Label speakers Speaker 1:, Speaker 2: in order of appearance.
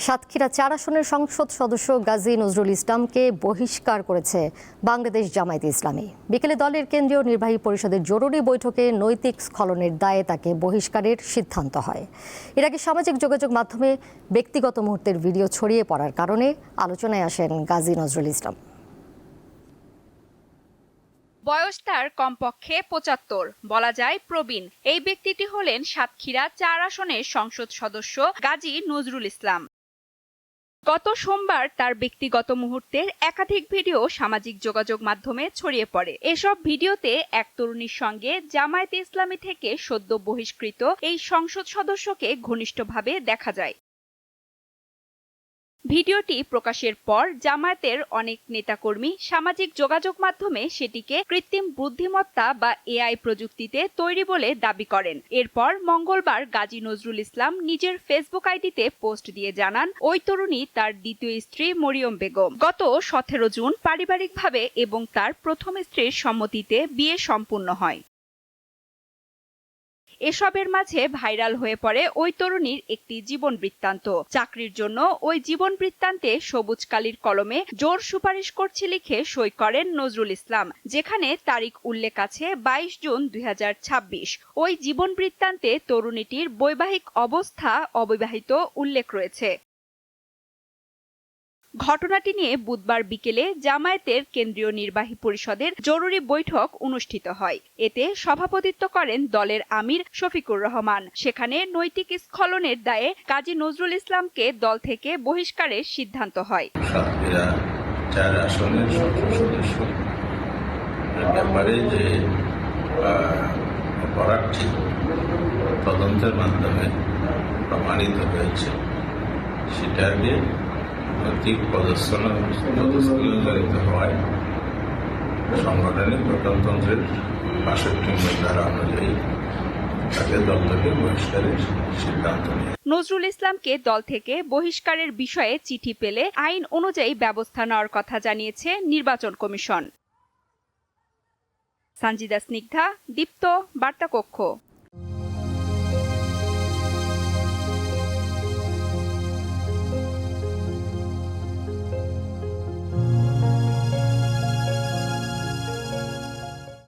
Speaker 1: সাতক্ষীরা ৪ আসনের সংসদ সদস্য গাজী নজরুল ইসলামকে বহিষ্কার করেছে বাংলাদেশ জামায়াতে ইসলামী। বিকেলে দলের কেন্দ্রীয় নির্বাহী পরিষদের জরুরি বৈঠকে নৈতিক স্খলনের দায়ে তাকে বহিষ্কারের সিদ্ধান্ত হয়। এর আগে সামাজিক যোগাযোগ মাধ্যমে ব্যক্তিগত মুহূর্তের ভিডিও ছড়িয়ে পড়ার কারণে আলোচনায় আসেন গাজী নজরুল ইসলাম।
Speaker 2: বয়স তার কমপক্ষে ৭৫, বলা যায় প্রবীণ। এই ব্যক্তিটি হলেন সাতক্ষীরা ৪ আসনের সংসদ সদস্য গাজী নজরুল ইসলাম। গত সোমবার তার ব্যক্তিগত মুহূর্তের একাধিক ভিডিও সামাজিক যোগাযোগ মাধ্যমে ছড়িয়ে পড়ে। এসব ভিডিওতে এক তরুণীর সঙ্গে জামায়াতে ইসলামী থেকে সদ্য বহিষ্কৃত এই সংসদ সদস্যকে ঘনিষ্ঠভাবে দেখা যায়। ভিডিওটি প্রকাশের পর জামায়াতের অনেক নেতাকর্মী সামাজিক যোগাযোগ মাধ্যমে সেটিকে কৃত্রিম বুদ্ধিমত্তা বা এআই প্রযুক্তিতে তৈরি বলে দাবি করেন। এরপর মঙ্গলবার গাজী নজরুল ইসলাম নিজের ফেসবুক আইডিতে পোস্ট দিয়ে জানান, ওই তরুণী তার দ্বিতীয় স্ত্রী মরিয়ম বেগম। গত 17 জুন পারিবারিকভাবে এবং তার প্রথম স্ত্রীর সম্মতিতে বিয়ে সম্পূর্ণ হয়। এসবের মাঝে ভাইরাল হয়ে পড়ে ওই তরুণীর একটি জীবন বৃত্তান্ত। চাকরির জন্য ওই জীবন বৃত্তান্তে সবুজ কালির কলমে জোর সুপারিশ করছে লিখে সই করেন নজরুল ইসলাম, যেখানে তারিখ উল্লেখ আছে 22 জুন 2026। ওই জীবন বৃত্তান্তে তরুণীটির বৈবাহিক অবস্থা অবিবাহিত উল্লেখ রয়েছে। ঘটনাটি নিয়ে বুধবার বিকেলে জামায়াতের কেন্দ্রীয় নির্বাহী পরিষদের জরুরি বৈঠক অনুষ্ঠিত হয়। এতে সভাপতিত্ব করেন দলের আমির শফিকুর রহমান। সেখানে নৈতিক স্খলনের দায়ে গাজী নজরুল ইসলামকে দল থেকে বহিষ্কারের সিদ্ধান্ত হয়।
Speaker 3: সাতক্ষীরা ৪ আসনের সংসদ সদস্য ব্যাপারে যে অপরাধটি তদন্তের মাধ্যমে প্রমাণিত হয়েছে সেটাকে নৈতিক পদস্খলনজড়িত হওয়ায় সংগঠনের গঠনতন্ত্রের ৬২ ধারা অনুযায়ী তাকে দল থেকে বহিষ্কারের সিদ্ধান্ত নেয়।
Speaker 2: নজরুল ইসলামকে দল থেকে বহিষ্কারের বিষয়ে চিঠি পেলে আইন অনুযায়ী ব্যবস্থা নেওয়ার কথা জানিয়েছে নির্বাচন কমিশন। সঞ্জিদা স্নিগ্ধা, দীপ্ত, বার্তা কক্ষ।